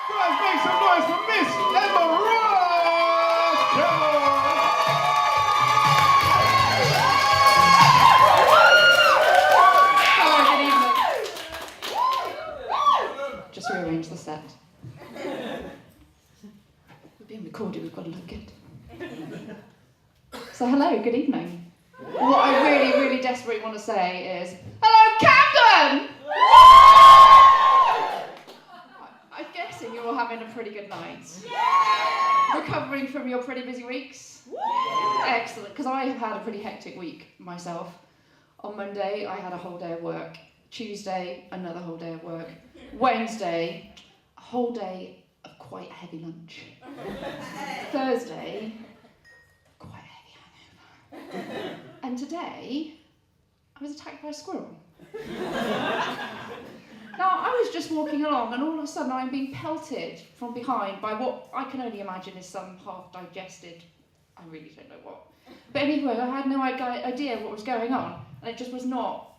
Guys, make some noise for Miss Emma Ross! Come on! Just rearrange the set. We're being recorded, we've got to look good. So hello, good evening. What I really, really desperately want to say is, hello Camden! I'm guessing you're all having a pretty good night. Recovering from your pretty busy weeks? Excellent, because I have had a pretty hectic week myself. On Monday, I had a whole day of work. Tuesday, another whole day of work. Wednesday, a whole day of quite a heavy lunch. Thursday, quite a heavy hangover. And today, I was attacked by a squirrel. Now, I was just walking along and all of a sudden I'm being pelted from behind by what I can only imagine is some half-digested, I really don't know what. But anyway, I had no idea what was going on, and it was not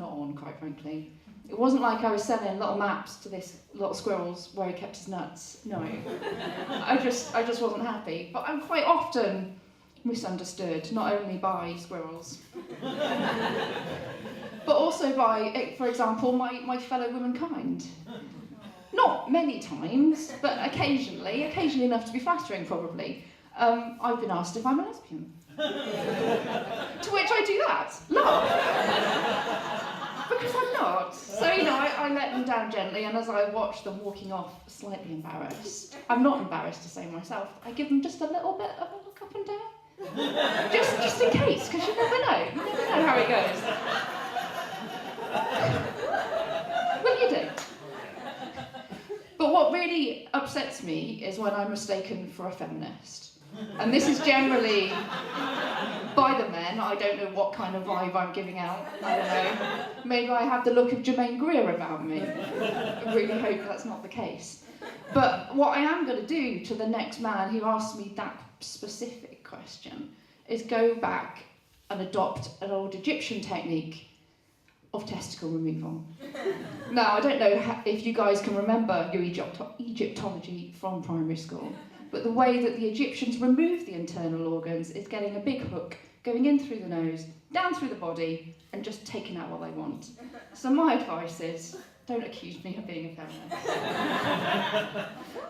on, quite frankly. It wasn't like I was selling little maps to this little squirrels where he kept his nuts. No, I just wasn't happy. But I'm quite often misunderstood, not only by squirrels, but also by, for example, my fellow womankind. Not many times, but occasionally enough to be flattering, probably. I've been asked if I'm a lesbian. To which I do that, laugh. Because I'm not. So, I let them down gently, and as I watch them walking off, slightly embarrassed, I'm not embarrassed to say myself, I give them just a little bit of a look up and down. Just in case, because you never know. You never know how it goes. Well, you do. But what really upsets me is when I'm mistaken for a feminist. And this is generally by the men. I don't know what kind of vibe I'm giving out. I don't know. Maybe I have the look of Jermaine Greer about me. I really hope that's not the case. But what I am going to do to the next man who asks me that specific question is go back and adopt an old Egyptian technique of testicle removal. Now, I don't know if you guys can remember your Egyptology from primary school, but the way that the Egyptians removed the internal organs is getting a big hook, going in through the nose, down through the body, and just taking out what they want. So my advice is, don't accuse me of being a feminist.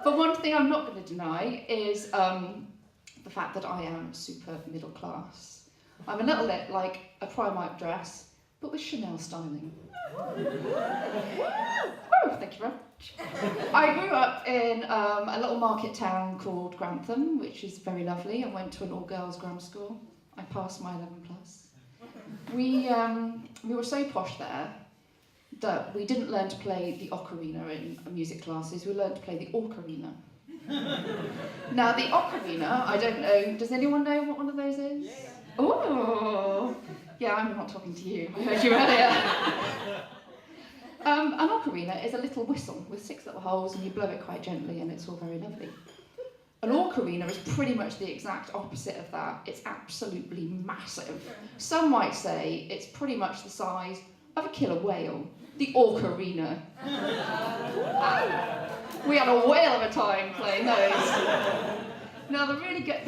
But one thing I'm not going to deny is the fact that I am super middle class. I'm a little bit like a Primark dress, but with Chanel styling. Oh, thank you very much. I grew up in a little market town called Grantham, which is very lovely. I went to an all-girls grammar school. I passed my 11+. We were so posh there that we didn't learn to play the ocarina in music classes. We learned to play the ocarina. Now, the ocarina, I don't know, does anyone know what one of those is? Yeah. Oh, yeah, I'm not talking to you. I heard you earlier. An ocarina is a little whistle with 6 little holes, and you blow it quite gently, and it's all very lovely. An ocarina is pretty much the exact opposite of that. It's absolutely massive. Some might say it's pretty much the size of a killer whale. The ocarina. We had a whale of a time playing those. Now, the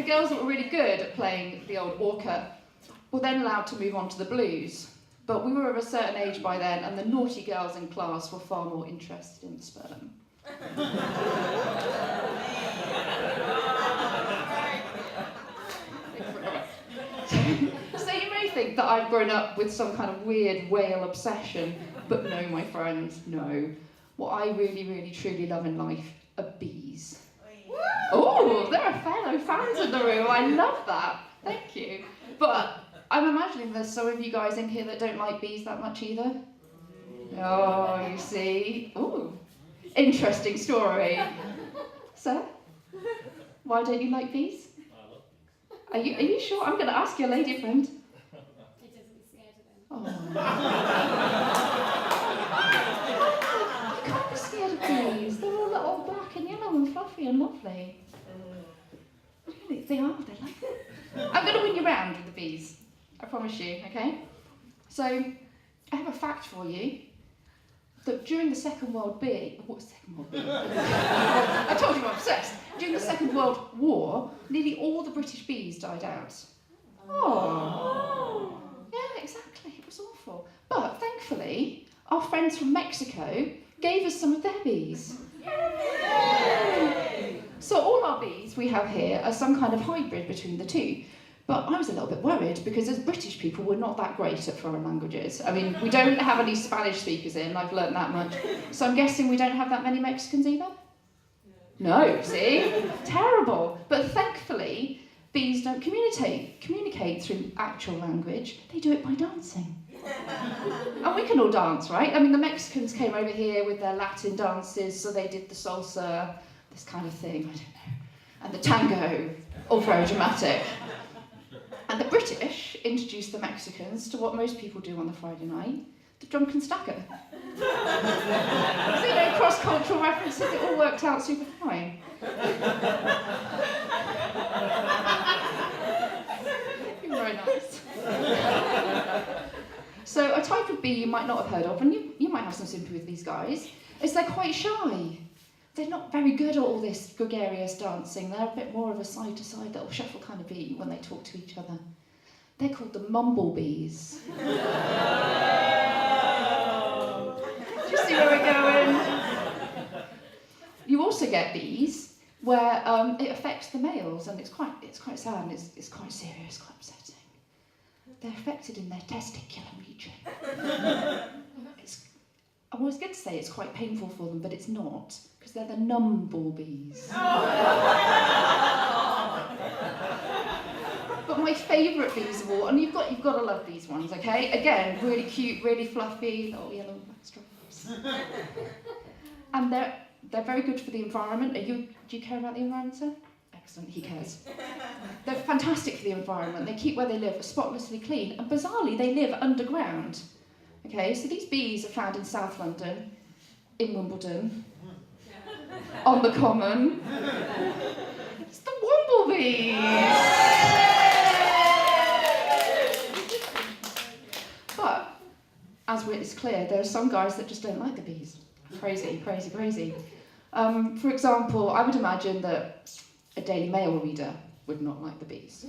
girls that were really good at playing the old orca were then allowed to move on to the blues. But we were of a certain age by then, and the naughty girls in class were far more interested in the sperm. So you may think that I've grown up with some kind of weird whale obsession, but no, my friends, no. What I really, really, truly love in life are bees. Oh, there are fellow fans in the room. I love that. Thank you. But I'm imagining there's some of you guys in here that don't like bees that much either. Oh, you see. Ooh, interesting story. Sir, why don't you like bees? I love bees. Are you sure? I'm going to ask your lady friend. He doesn't be scared of them. Oh. You can't be scared of bees. They're all black and yellow and fluffy and lovely. Really, they are. They like it. I'm going to win you round with the bees. I promise you, okay? So, I have a fact for you. That during the Second World War, during the Second World War, nearly all the British bees died out. Oh. Yeah, exactly. It was awful. But thankfully, our friends from Mexico gave us some of their bees. So all our bees we have here are some kind of hybrid between the two. But I was a little bit worried because as British people, we're not that great at foreign languages. I mean, we don't have any Spanish speakers in, I've learnt that much. So I'm guessing we don't have that many Mexicans either? No, see? Terrible. But thankfully, bees don't communicate through actual language. They do it by dancing. And we can all dance, right? I mean, the Mexicans came over here with their Latin dances, so they did the salsa, this kind of thing, I don't know. And the tango, all very dramatic. And the British introduced the Mexicans to what most people do on the Friday night, the drunken stacker. So, you know, cross-cultural references, it all worked out super fine. You're very nice. So a type of bee you might not have heard of, and you might have some sympathy with these guys, is they're quite shy. They're not very good at all this gregarious dancing. They're a bit more of a side-to-side little shuffle kind of bee when they talk to each other. They're called the mumblebees. Do you see where we're going? You also get bees where it affects the males, and it's quite sad, and it's quite serious, quite upsetting. They're affected in their testicular region. I was going to say it's quite painful for them, but it's not, because they're the numblebees. But my favourite bees of all, and you've got to love these ones, okay? Again, really cute, really fluffy, little yellow black stripes. And they're very good for the environment. Do you care about the environment, sir? Excellent, he cares. They're fantastic for the environment. They keep where they live spotlessly clean, and bizarrely, they live underground. Okay, so these bees are found in South London, in Wimbledon, on the Common. It's the Womblebees! But, as it's clear, there are some guys that just don't like the bees. Crazy, crazy, crazy. For example, I would imagine that a Daily Mail reader would not like the bees.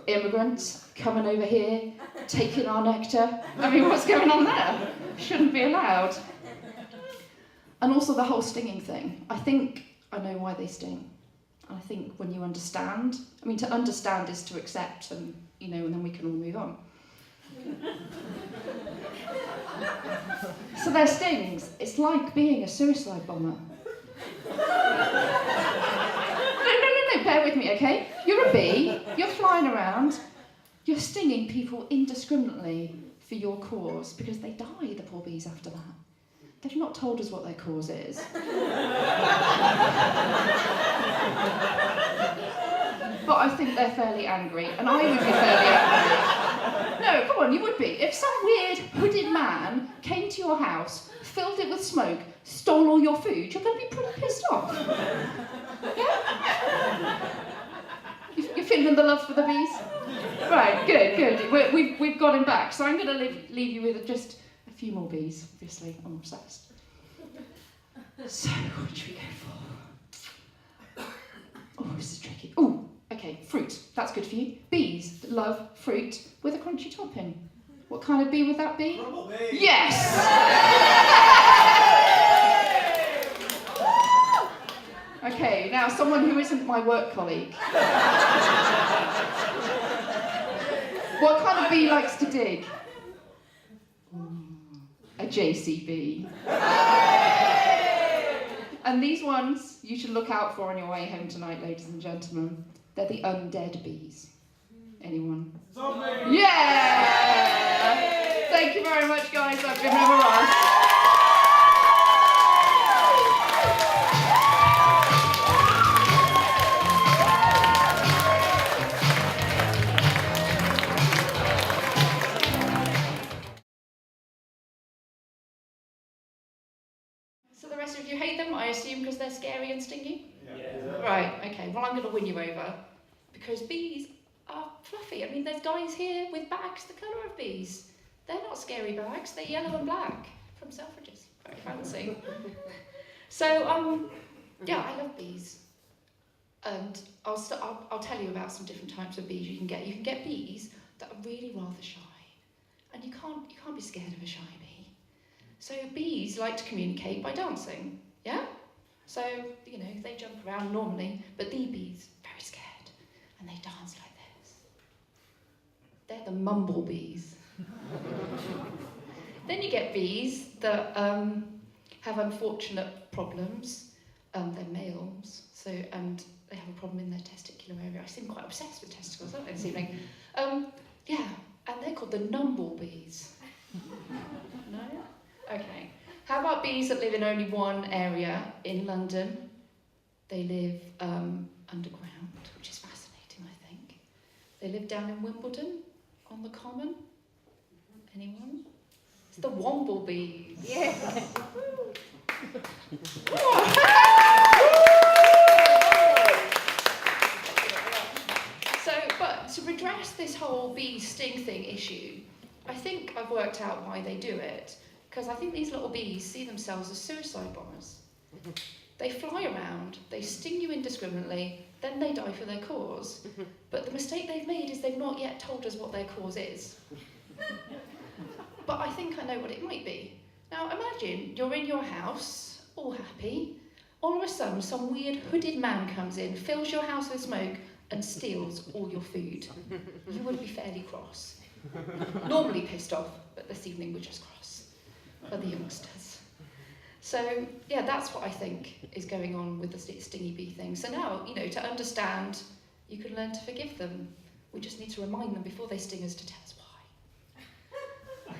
Immigrants coming over here, taking our nectar. I mean, what's going on there? Shouldn't be allowed. And also the whole stinging thing. I think I know why they sting. I think when you understand, I mean, to understand is to accept, and you know, and then we can all move on. So their stings, it's like being a suicide bomber. No, bear with me, okay? You're a bee, you're flying around, you're stinging people indiscriminately for your cause, because they die, the poor bees, after that. They've not told us what their cause is. But I think they're fairly angry, and I would be fairly angry. No, come on, you would be. If some weird hooded man came to your house, filled it with smoke, stole all your food, you're going to be pretty pissed off. Yeah? You're feeling the love for the bees? Right, good. We've got him back. So I'm going to leave you with just a few more bees, obviously. I'm obsessed. So, what should we go for? Oh, this is tricky. Oh, okay, fruit. That's good for you. Bees that love fruit with a crunchy topping. What kind of bee would that be? Bumblebee. Yes! Okay, now someone who isn't my work colleague. What kind of bee likes to dig? A JCB. And these ones you should look out for on your way home tonight, ladies and gentlemen. They're the undead bees. Anyone? Zombie. Yeah! Thank you very much, guys. I've been memorized. So the rest of you hate them, I assume, because they're scary and stingy? Yeah. Right, okay, well I'm going to win you over, because bees are fluffy. I mean, there's guys here with bags the colour of bees. They're not scary bags, they're yellow and black, from Selfridges. Very fancy. So, yeah, I love bees. And I'll tell you about some different types of bees you can get. You can get bees that are really rather shy, and you can't be scared of a shy bee. So bees like to communicate by dancing, yeah? So, you know, they jump around normally, but the bees, very scared, and they dance like this. They're the mumble bees. Then you get bees that have unfortunate problems. They're males, so, and they have a problem in their testicular area. I seem quite obsessed with testicles, aren't I, this evening? Yeah, and they're called the numble bees. No? Okay. How about bees that live in only one area in London? They live underground, which is fascinating, I think. They live down in Wimbledon, on the Common. Anyone? It's the womble bees. Yeah. But to redress this whole bee sting thing issue, I think I've worked out why they do it. Because I think these little bees see themselves as suicide bombers. They fly around, they sting you indiscriminately, then they die for their cause. But the mistake they've made is they've not yet told us what their cause is. But I think I know what it might be. Now imagine you're in your house, all happy. All of a sudden, some weird hooded man comes in, fills your house with smoke, and steals all your food. You would be fairly cross. Normally pissed off, but this evening we're just cross. For the youngsters. So, yeah, that's what I think is going on with the stingy bee thing. So now, you know, to understand, you can learn to forgive them. We just need to remind them before they sting us to tell us why.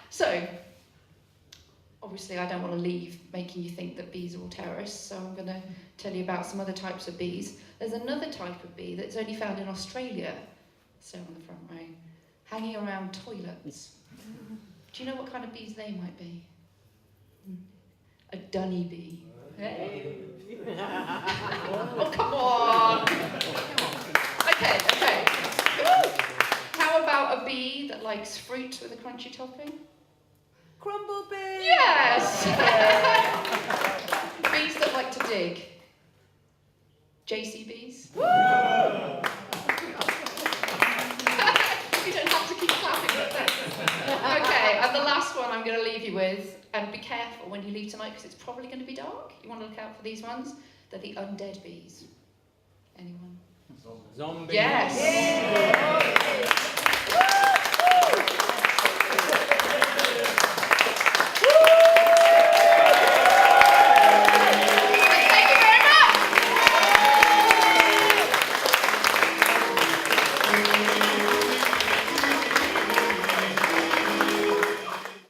So, obviously I don't want to leave making you think that bees are all terrorists, so I'm going to tell you about some other types of bees. There's another type of bee that's only found in Australia, so on the front row, hanging around toilets. Do you know what kind of bees they might be? A dunny bee. Hey. Oh, come on! Okay. How about a bee that likes fruit with a crunchy topping? Crumble bee! Yes! Bees that like to dig. JCBs. You don't have to keep clapping like that. Okay, and the last one I'm going to leave you with, and be careful when you leave tonight because it's probably going to be dark. You want to look out for these ones. They're the undead bees. Anyone? Zombie. Yes!